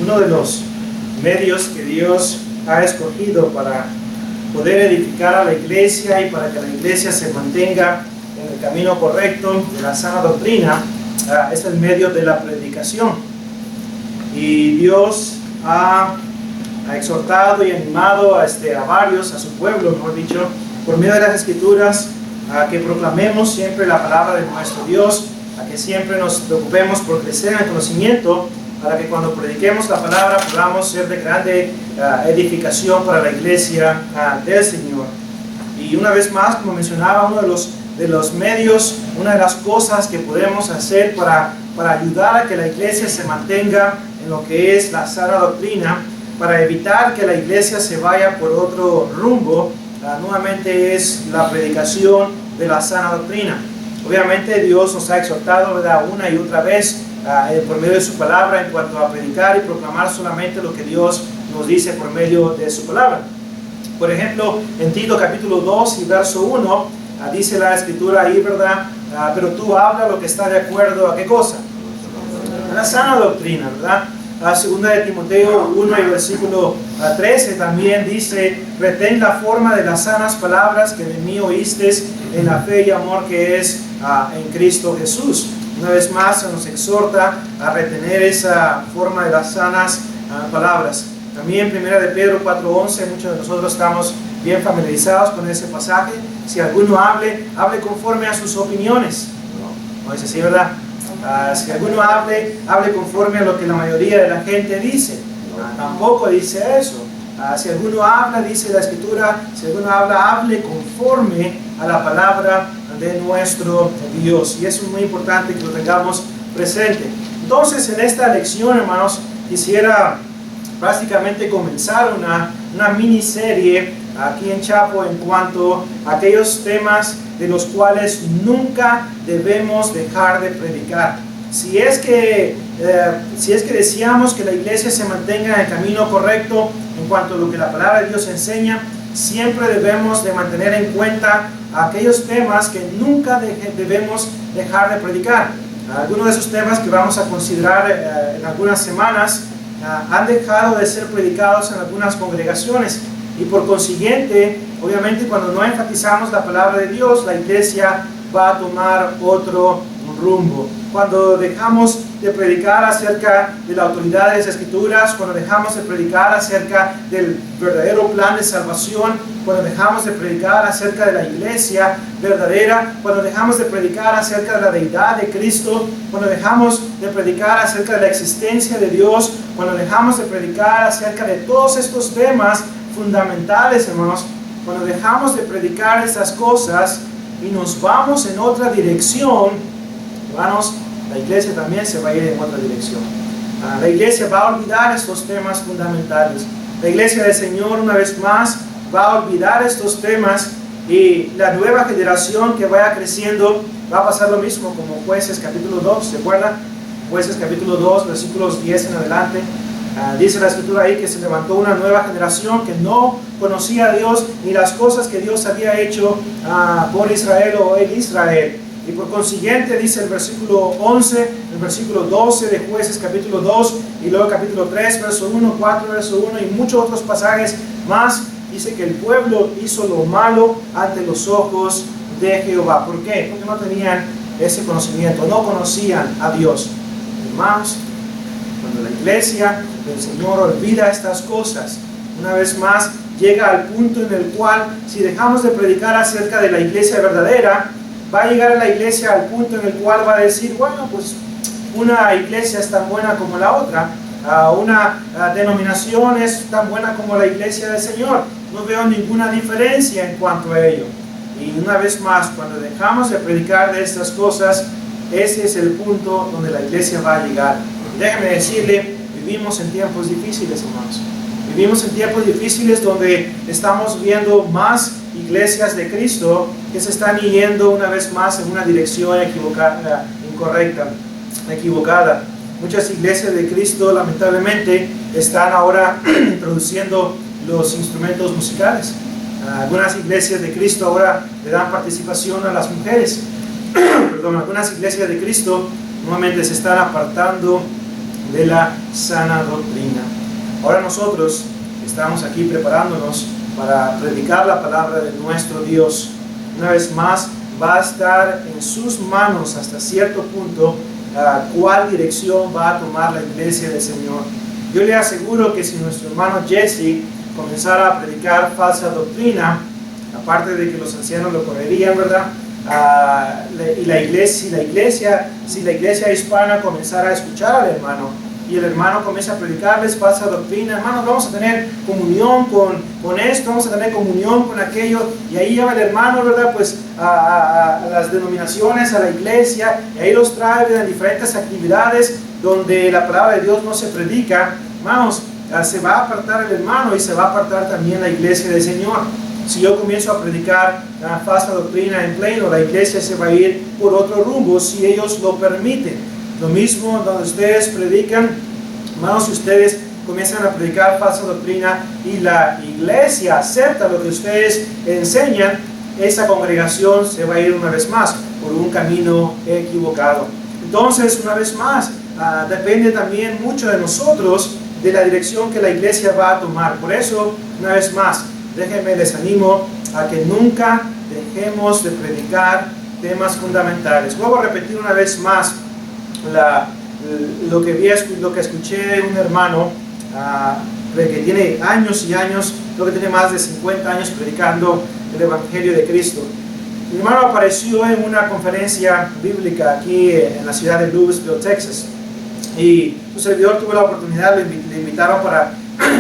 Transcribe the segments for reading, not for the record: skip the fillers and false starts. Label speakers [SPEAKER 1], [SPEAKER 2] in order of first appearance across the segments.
[SPEAKER 1] uno de los medios que Dios ha escogido para poder edificar a la iglesia y para que la iglesia se mantenga en el camino correcto de la sana doctrina, es el medio de la predicación. Y Dios ha exhortado y animado a varios, a su pueblo, mejor dicho, por medio de las Escrituras, a que proclamemos siempre la palabra de nuestro Dios, a que siempre nos preocupemos por crecer en el conocimiento, para que cuando prediquemos la palabra podamos ser de grande edificación para la iglesia del Señor. Y una vez más, como mencionaba, uno de los medios, una de las cosas que podemos hacer para ayudar a que la iglesia se mantenga en lo que es la sana doctrina, para evitar que la iglesia se vaya por otro rumbo, nuevamente es la predicación de la sana doctrina. Obviamente Dios nos ha exhortado, ¿verdad?, una y otra vez por medio de su palabra en cuanto a predicar y proclamar solamente lo que Dios nos dice por medio de su palabra. Por ejemplo, en Tito capítulo 2 y verso 1, dice la Escritura ahí, ¿verdad? Pero tú habla lo que está de acuerdo a qué cosa, a la sana doctrina, ¿verdad? Segunda de Timoteo 1 y versículo 13 también dice: retén la forma de las sanas palabras que de mí oíste en la fe y amor que es en Cristo Jesús. Una vez más se nos exhorta a retener esa forma de las sanas palabras. También Primera de Pedro 4:11, muchos de nosotros estamos bien familiarizados con ese pasaje. Si alguno hable conforme a sus opiniones. No es así, ¿verdad? Si alguno hable conforme a lo que la mayoría de la gente dice. Tampoco dice eso. Si alguno habla, dice la Escritura, si alguno habla, hable conforme a la palabra de nuestro Dios. Y eso es muy importante que lo tengamos presente. Entonces, en esta lección, hermanos, quisiera básicamente comenzar una miniserie aquí en Chapo en cuanto a aquellos temas de los cuales nunca debemos dejar de predicar. Si es que deseamos que la iglesia se mantenga en el camino correcto en cuanto a lo que la palabra de Dios enseña, siempre debemos de mantener en cuenta aquellos temas que nunca debemos dejar de predicar. Algunos de esos temas que vamos a considerar en algunas semanas han dejado de ser predicados en algunas congregaciones, y por consiguiente, obviamente, cuando no enfatizamos la palabra de Dios, la iglesia va a tomar otro rumbo. Cuando dejamos de predicar acerca de la autoridad de las Escrituras, cuando dejamos de predicar acerca del verdadero plan de salvación, cuando dejamos de predicar acerca de la iglesia verdadera, cuando dejamos de predicar acerca de la deidad de Cristo, cuando dejamos de predicar acerca de la existencia de Dios, cuando dejamos de predicar acerca de todos estos temas fundamentales, hermanos, cuando dejamos de predicar estas cosas y nos vamos en otra dirección, hermanos, la iglesia también se va a ir en otra dirección. La iglesia va a olvidar estos temas fundamentales. La iglesia del Señor, una vez más, va a olvidar estos temas, y la nueva generación que vaya creciendo va a pasar lo mismo como Jueces capítulo 2, ¿se acuerdan? Jueces capítulo 2, versículos 10 en adelante. Dice la Escritura ahí que se levantó una nueva generación que no conocía a Dios ni las cosas que Dios había hecho por Israel o en Israel. Y por consiguiente, dice el versículo 11, el versículo 12 de Jueces capítulo 2, y luego capítulo 3, verso 1, 4, verso 1 y muchos otros pasajes más, dice que el pueblo hizo lo malo ante los ojos de Jehová. ¿Por qué? Porque no tenían ese conocimiento, no conocían a Dios. Hermanos, cuando la iglesia del Señor olvida estas cosas, una vez más llega al punto en el cual, si dejamos de predicar acerca de la iglesia verdadera, va a llegar a la iglesia al punto en el cual va a decir: bueno, pues una iglesia es tan buena como la otra, una denominación es tan buena como la iglesia del Señor, no veo ninguna diferencia en cuanto a ello. Y una vez más, cuando dejamos de predicar de estas cosas, ese es el punto donde la iglesia va a llegar. Déjeme decirle, vivimos en tiempos difíciles, hermanos. Vivimos en tiempos difíciles donde estamos viendo más iglesias de Cristo que se están yendo una vez más en una dirección equivocada, incorrecta, equivocada. Muchas iglesias de Cristo, lamentablemente, están ahora introduciendo los instrumentos musicales. Algunas iglesias de Cristo ahora le dan participación a las mujeres. Perdón, algunas iglesias de Cristo nuevamente se están apartando de la sana doctrina. Ahora nosotros estamos aquí preparándonos para predicar la palabra de nuestro Dios. Una vez más, va a estar en sus manos hasta cierto punto cuál dirección va a tomar la iglesia del Señor. Yo le aseguro que si nuestro hermano Jesse comenzara a predicar falsa doctrina, aparte de que los ancianos lo correrían, ¿verdad? Y si la iglesia hispana comenzara a escuchar al hermano, y el hermano comienza a predicarles falsa doctrina, hermanos, vamos a tener comunión con esto, vamos a tener comunión con aquello, y ahí lleva el hermano, ¿verdad? Pues a las denominaciones, a la iglesia, y ahí los trae de diferentes actividades donde la palabra de Dios no se predica. Hermanos, se va a apartar el hermano y se va a apartar también la iglesia del Señor. Si yo comienzo a predicar falsa doctrina en pleno, la iglesia se va a ir por otro rumbo si ellos lo permiten. Lo mismo donde ustedes predican, hermanos, si ustedes comienzan a predicar falsa doctrina y la iglesia acepta lo que ustedes enseñan, esa congregación se va a ir una vez más por un camino equivocado. Entonces, una vez más, depende también mucho de nosotros, de la dirección que la iglesia va a tomar. Por eso, una vez más, déjenme, les animo a que nunca dejemos de predicar temas fundamentales. Vuelvo a repetir una vez más lo que escuché de un hermano que tiene años y años, creo que tiene más de 50 años predicando el Evangelio de Cristo. Mi hermano apareció en una conferencia bíblica aquí en la ciudad de Louisville, Texas, y su servidor tuvo la oportunidad, le invitaron para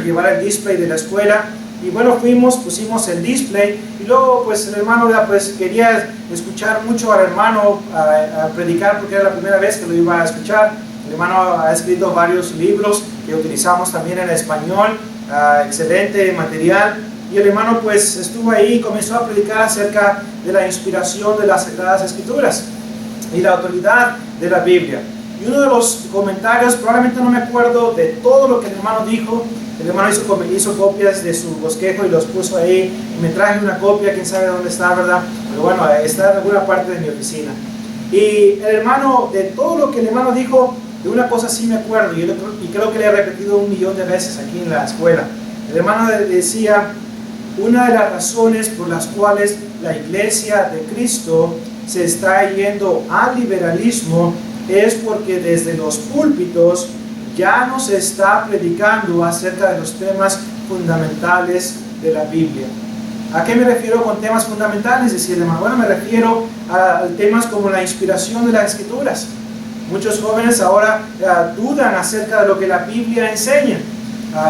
[SPEAKER 1] llevar el display de la escuela. Y bueno, pusimos el display, y luego pues el hermano pues quería escuchar mucho al hermano a predicar, porque era la primera vez que lo iba a escuchar. El hermano ha escrito varios libros que utilizamos también en español, excelente material, y el hermano pues estuvo ahí y comenzó a predicar acerca de la inspiración de las Sagradas Escrituras y la autoridad de la Biblia. Y uno de los comentarios, probablemente no me acuerdo de todo lo que el hermano dijo. El hermano hizo copias de su bosquejo y los puso ahí, y me traje una copia, quién sabe dónde está, ¿verdad? Pero bueno, está en alguna parte de mi oficina. Y el hermano, de todo lo que el hermano dijo, de una cosa sí me acuerdo, y creo que le he repetido 1.000.000 de veces aquí en la escuela. El hermano decía, una de las razones por las cuales la iglesia de Cristo se está yendo al liberalismo es porque desde los púlpitos ya no se está predicando acerca de los temas fundamentales de la Biblia. ¿A qué me refiero con temas fundamentales? Decía el hermano, bueno, me refiero a temas como la inspiración de las Escrituras. Muchos jóvenes ahora dudan acerca de lo que la Biblia enseña.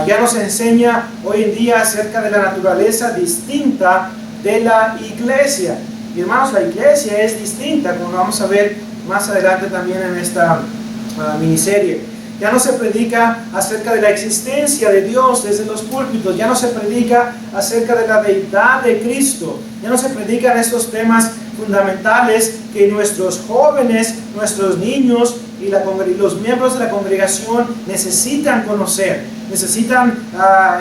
[SPEAKER 1] Ya nos enseña hoy en día acerca de la naturaleza distinta de la iglesia. Y hermanos, la iglesia es distinta, como vamos a ver más adelante también en esta miniserie. Ya no se predica acerca de la existencia de Dios desde los púlpitos, ya no se predica acerca de la deidad de Cristo, ya no se predican estos temas fundamentales que nuestros jóvenes, nuestros niños y los miembros de la congregación necesitan conocer, necesitan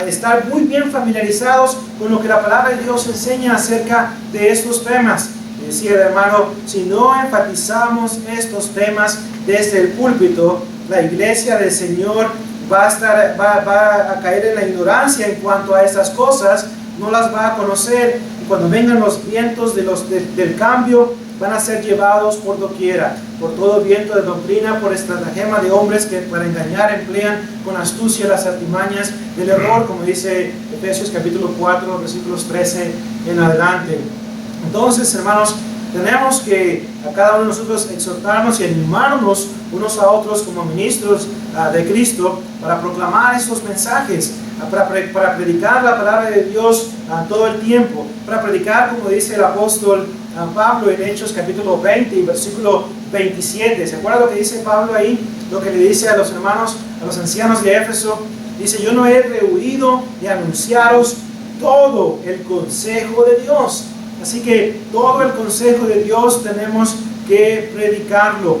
[SPEAKER 1] estar muy bien familiarizados con lo que la palabra de Dios enseña acerca de estos temas. Decía el hermano, si no enfatizamos estos temas desde el púlpito, la iglesia del Señor va a caer en la ignorancia en cuanto a estas cosas, no las va a conocer, y cuando vengan los vientos del cambio, van a ser llevados por doquiera, por todo viento de doctrina, por estratagema de hombres que para engañar emplean con astucia las artimañas del error, como dice Efesios capítulo 4, versículos 13 en adelante. Entonces, hermanos, tenemos que a cada uno de nosotros exhortarnos y animarnos unos a otros como ministros de Cristo para proclamar estos mensajes, para predicar la palabra de Dios todo el tiempo, para predicar, como dice el apóstol Pablo en Hechos capítulo 20 y versículo 27. ¿Se acuerda lo que dice Pablo ahí? Lo que le dice a los hermanos, a los ancianos de Éfeso. Dice, yo no he rehuido de anunciaros todo el consejo de Dios. Así que todo el consejo de Dios tenemos que predicarlo.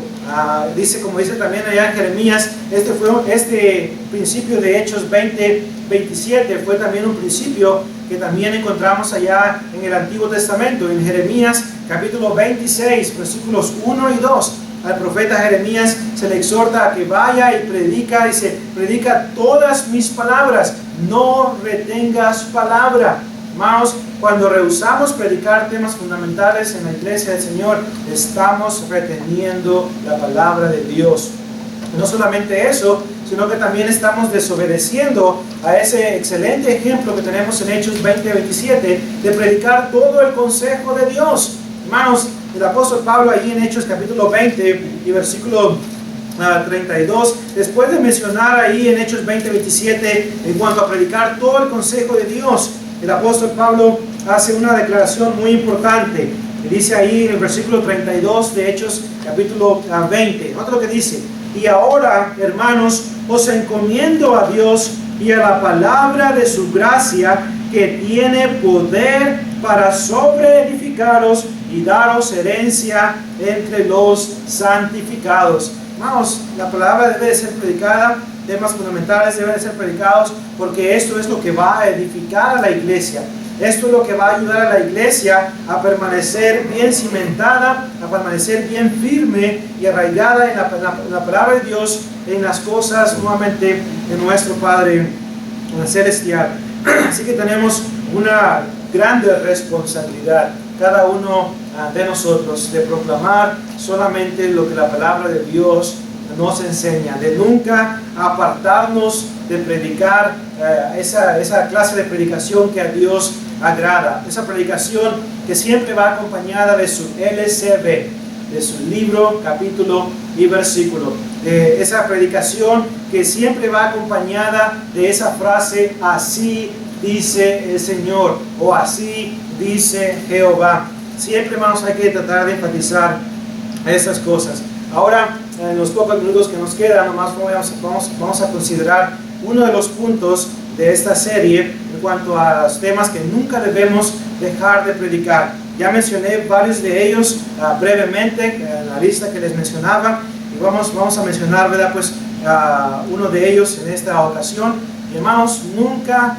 [SPEAKER 1] Dice, como dice también allá en Jeremías, este principio de Hechos 20:27 fue también un principio que también encontramos allá en el Antiguo Testamento, en Jeremías capítulo 26, versículos 1 y 2. al profeta Jeremías se le exhorta a que vaya y predica, dice, predica todas mis palabras, no retengas palabra. Hermanos, cuando rehusamos predicar temas fundamentales en la iglesia del Señor, estamos reteniendo la palabra de Dios. No solamente eso, sino que también estamos desobedeciendo a ese excelente ejemplo que tenemos en Hechos 20-27 de predicar todo el consejo de Dios. Hermanos, el apóstol Pablo allí en Hechos capítulo 20 y versículo 32, después de mencionar ahí en Hechos 20-27 en cuanto a predicar todo el consejo de Dios, el apóstol Pablo hace una declaración muy importante. Dice ahí en el versículo 32 de Hechos capítulo 20, nota lo que dice: y ahora, hermanos, os encomiendo a Dios y a la palabra de su gracia, que tiene poder para sobreedificaros y daros herencia entre los santificados. Hermanos, la palabra debe de ser predicada, temas fundamentales deben de ser predicados, porque esto es lo que va a edificar a la iglesia. Esto es lo que va a ayudar a la iglesia a permanecer bien cimentada, a permanecer bien firme y arraigada en la palabra de Dios, en las cosas nuevamente de nuestro Padre Celestial. Así que tenemos una grande responsabilidad, cada uno de nosotros, de proclamar solamente lo que la palabra de Dios nos enseña, de nunca apartarnos de predicar esa clase de predicación que a Dios agrada, esa predicación que siempre va acompañada de su LCB, de su libro, capítulo y versículo, esa predicación que siempre va acompañada de esa frase: así dice el Señor, o así dice Jehová. Siempre, hermanos, hay que tratar de enfatizar esas cosas. Ahora, en los pocos minutos que nos quedan, nomás vamos a considerar uno de los puntos de esta serie en cuanto a los temas que nunca debemos dejar de predicar. Ya mencioné varios de ellos brevemente en la lista que les mencionaba, y vamos a mencionar, ¿verdad?, pues uno de ellos en esta ocasión. Hermanos, nunca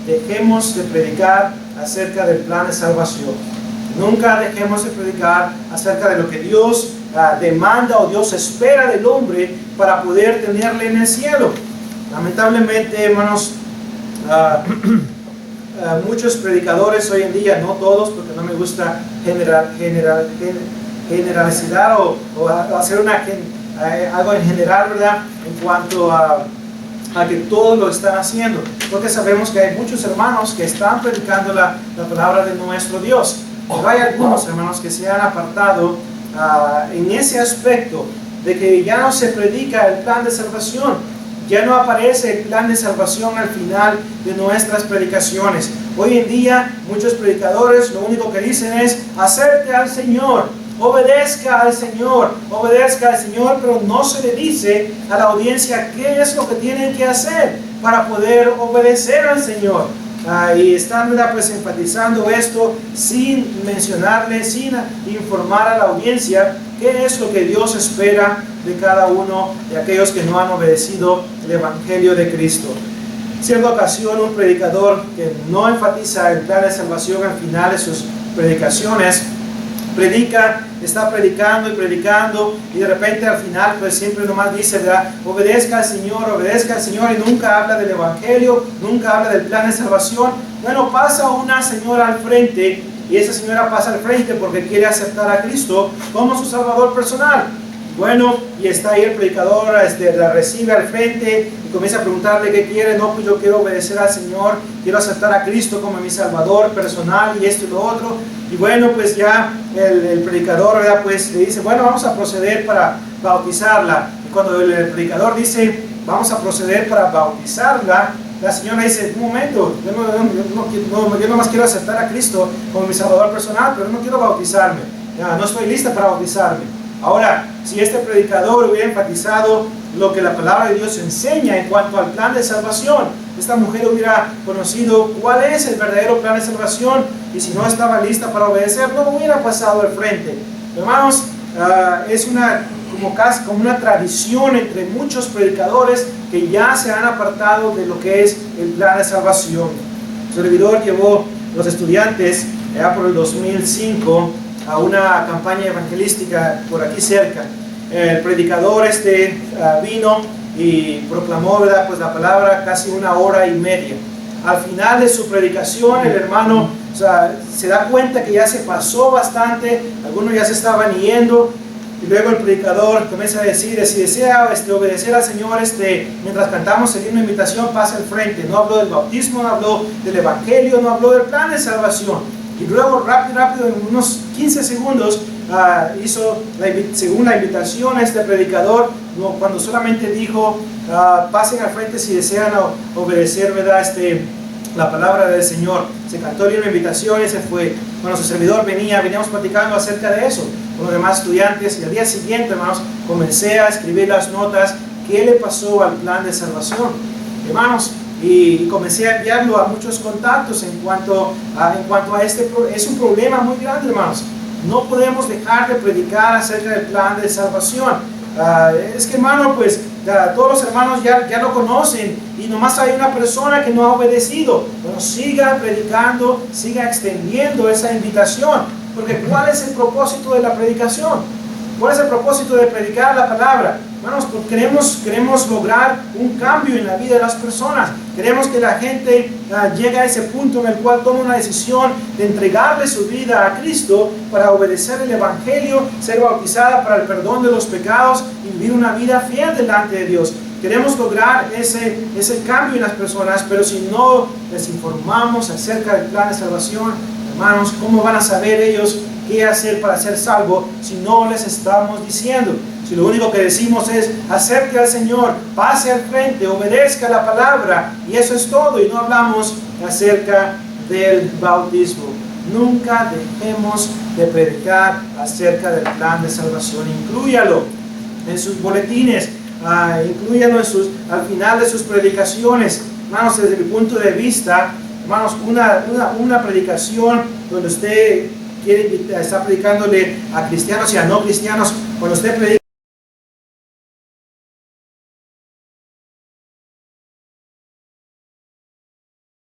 [SPEAKER 1] dejemos de predicar acerca del plan de salvación. Nunca dejemos de predicar acerca de lo que Dios demanda o Dios espera del hombre para poder tenerle en el cielo. Lamentablemente, hermanos, muchos predicadores hoy en día, no todos, porque no me gusta generalizar o hacer algo en general, ¿verdad?, en cuanto a que todos lo están haciendo, porque sabemos que hay muchos hermanos que están predicando la palabra de nuestro Dios, pero hay algunos hermanos que se han apartado en ese aspecto de que ya no se predica el plan de salvación, ya no aparece el plan de salvación al final de nuestras predicaciones. Hoy en día muchos predicadores lo único que dicen es: acerte al Señor, obedezca al Señor, pero no se le dice a la audiencia qué es lo que tienen que hacer para poder obedecer al Señor. Y están, pues, enfatizando esto sin mencionarle, sin informar a la audiencia qué es lo que Dios espera de cada uno de aquellos que no han obedecido el Evangelio de Cristo. En cierta ocasión, un predicador que no enfatiza el plan de salvación al final de sus predicaciones, está predicando y de repente al final, pues, siempre nomás dice, ¿verdad?, obedezca al Señor, y nunca habla del Evangelio, nunca habla del plan de salvación. Bueno, pasa una señora al frente, y esa señora pasa al frente porque quiere aceptar a Cristo como su Salvador personal. Bueno, y está ahí el predicador, la recibe al frente y comienza a preguntarle qué quiere. No, pues yo quiero obedecer al Señor, quiero aceptar a Cristo como mi Salvador personal, y esto y lo otro. Y bueno, pues ya el predicador, ¿verdad?, pues le dice: bueno, vamos a proceder para bautizarla. Y cuando el predicador dice: vamos a proceder para bautizarla, la señora dice: un momento, yo nomás quiero aceptar a Cristo como mi Salvador personal, pero no quiero bautizarme, no estoy lista para bautizarme. Ahora, si este predicador hubiera enfatizado lo que la palabra de Dios enseña en cuanto al plan de salvación, esta mujer hubiera conocido cuál es el verdadero plan de salvación, y si no estaba lista para obedecer, no hubiera pasado al frente. Hermanos, es como una tradición entre muchos predicadores que ya se han apartado de lo que es el plan de salvación. Su servidor llevó los estudiantes, ya por el 2005, a una campaña evangelística por aquí cerca. El predicador vino y proclamó, ¿verdad?, pues la palabra casi 1 hora y media. Al final de su predicación, el hermano, o sea, se da cuenta que ya se pasó bastante, algunos ya se estaban yendo, y luego el predicador comienza a decir: si desea obedecer al Señor, mientras cantamos el himno de invitación, pasa al frente. No habló del bautismo, no habló del evangelio, no habló del plan de salvación. Y luego rápido, en unos 15 segundos, hizo, según la invitación a este predicador, cuando solamente dijo: pasen al frente si desean obedecer, ¿verdad?, la palabra del Señor. Se cantó el himno de invitación y se fue. Cuando su servidor veníamos platicando acerca de eso con los demás estudiantes, y al día siguiente, hermanos, comencé a escribir las notas, qué le pasó al plan de salvación, hermanos, y comencé a enviarlo a muchos contactos en cuanto a es un problema muy grande, hermanos. No podemos dejar de predicar acerca del plan de salvación. Es que, hermano, pues todos los hermanos ya lo conocen, y nomás hay una persona que no ha obedecido. Bueno, siga predicando, siga extendiendo esa invitación, porque ¿cuál es el propósito de la predicación? ¿Cuál es el propósito de predicar la palabra? Hermanos, pues queremos lograr un cambio en la vida de las personas. Queremos que la gente llegue a ese punto en el cual tome una decisión de entregarle su vida a Cristo para obedecer el evangelio, ser bautizada para el perdón de los pecados y vivir una vida fiel delante de Dios. Queremos lograr ese cambio en las personas, pero si no les informamos acerca del plan de salvación, hermanos, ¿cómo van a saber ellos qué hacer para ser salvo si no les estamos diciendo? Si lo único que decimos es: acerque al Señor, pase al frente, obedezca la palabra, y eso es todo, y no hablamos acerca del bautismo. Nunca dejemos de predicar acerca del plan de salvación. Inclúyalo en sus boletines, inclúyalo al final de sus predicaciones. Hermanos, desde mi punto de vista, hermanos, una predicación donde usted está predicándole a cristianos y a no cristianos, cuando usted predica